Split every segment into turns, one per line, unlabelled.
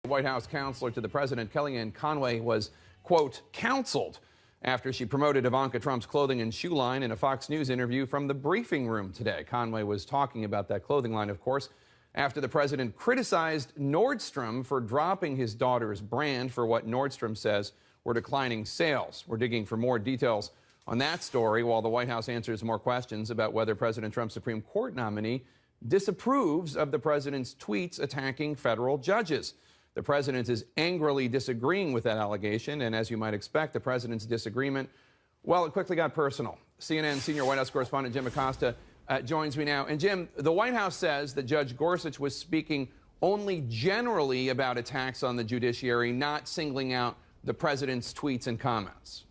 White House counselor to the president, Kellyanne Conway, was, quote, counseled after she promoted Ivanka Trump's clothing and shoe line in a Fox News interview from the briefing room today. Conway was talking about that clothing line, of course, after the president criticized Nordstrom for dropping his daughter's brand for what Nordstrom says were declining sales. We're digging for more details on that story while the White House answers more questions about whether President Trump's Supreme Court nominee disapproves of the president's tweets attacking federal judges. The president is angrily disagreeing with that allegation, and as you might expect, the president's disagreement, well, it quickly got personal. CNN senior White House correspondent Jim Acosta joins me now. And Jim, the White House says that Judge Gorsuch was speaking only generally about attacks on the judiciary, not singling out the president's tweets and comments.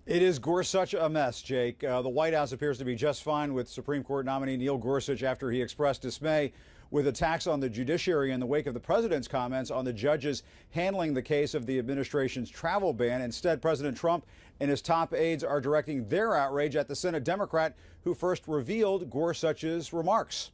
It is Gorsuch a mess, Jake. The White House appears to be just fine with Supreme Court nominee Neil Gorsuch after he expressed dismay with attacks on the judiciary in the wake of the president's comments on the judges handling the case of the administration's travel ban. Instead, President Trump and his top aides are directing their outrage at the Senate Democrat who first revealed Gorsuch's remarks.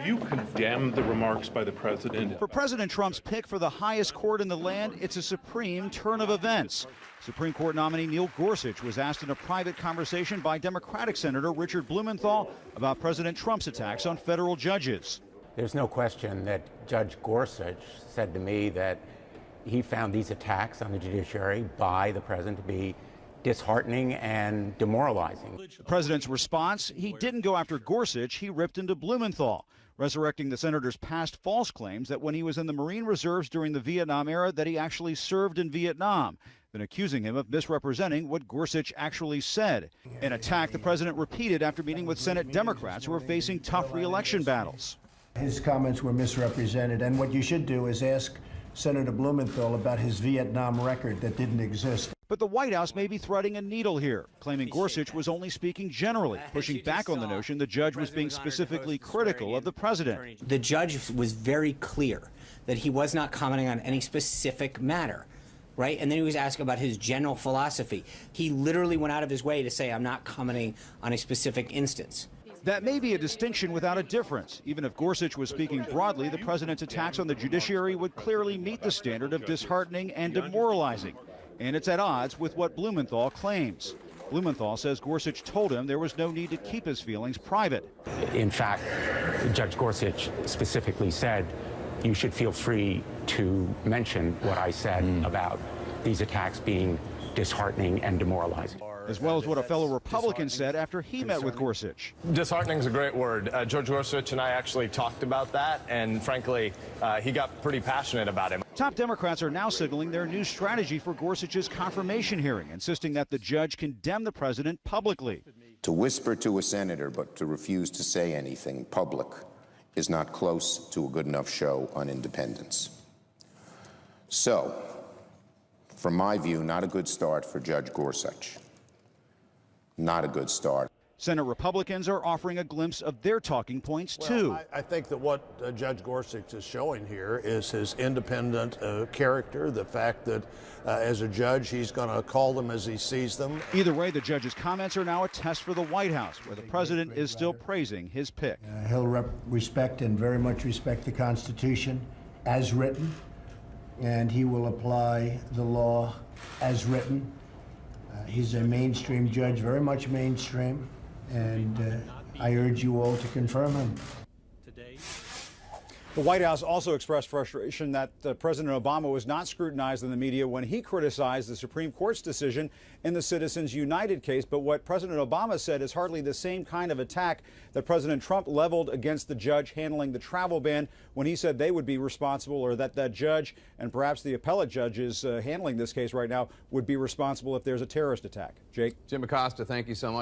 You condemn the remarks by the president.
For President Trump's pick for the highest court in the land, it's a supreme turn of events. Supreme Court nominee Neil Gorsuch was asked in a private conversation by Democratic Senator Richard Blumenthal about President Trump's attacks on federal judges.
There's no question that Judge Gorsuch said to me that he found these attacks on the judiciary by the president to be disheartening and demoralizing.
The president's response, he didn't go after Gorsuch, he ripped into Blumenthal, resurrecting the senator's past false claims that when he was in the Marine Reserves during the Vietnam era that he actually served in Vietnam, then accusing him of misrepresenting what Gorsuch actually said. An attack the president repeated after meeting with Senate Democrats who are facing tough re-election battles.
His comments were misrepresented, and what you should do is ask Senator Blumenthal about his Vietnam record that didn't exist.
But the White House may be threading a needle here, claiming Gorsuch was only speaking generally, pushing back on the notion the judge was being specifically critical of the president.
The judge was very clear that he was not commenting on any specific matter, right? And then he was asked about his general philosophy. He literally went out of his way to say, I'm not commenting on a specific instance.
That may be a distinction without a difference. Even if Gorsuch was speaking broadly, the president's attacks on the judiciary would clearly meet the standard of disheartening and demoralizing. And it's at odds with what Blumenthal claims. Blumenthal says Gorsuch told him there was no need to keep his feelings private.
In fact, Judge Gorsuch specifically said you should feel free to mention what I said about these attacks being disheartening and demoralizing.
As well as what a fellow Republican said after he met with Gorsuch.
Disheartening is a great word. George Gorsuch and I actually talked about that, and frankly, he got pretty passionate about it.
Top Democrats are now signaling their new strategy for Gorsuch's confirmation hearing, insisting that the judge condemn the president publicly.
To whisper to a senator but to refuse to say anything public is not close to a good enough show on independence. So, from my view, not a good start for Judge Gorsuch. Not a good start.
Senate Republicans are offering a glimpse of their talking points, too.
I think that what Judge Gorsuch is showing here is his independent character, the fact that as a judge, he's going to call them as he sees them.
Either way, the judge's comments are now a test for the White House, where the president is still praising his pick.
He'll respect and very much respect the Constitution as written, and he will apply the law as written. He's a mainstream judge, very much mainstream, and I urge you all to confirm him.
The White House also expressed frustration that President Obama was not scrutinized in the media when he criticized the Supreme Court's decision in the Citizens United case. But what President Obama said is hardly the same kind of attack that President Trump leveled against the judge handling the travel ban when he said they would be responsible, or that that judge and perhaps the appellate judges handling this case right now would be responsible if there's a terrorist attack. Jake?
Jim Acosta, thank you so much.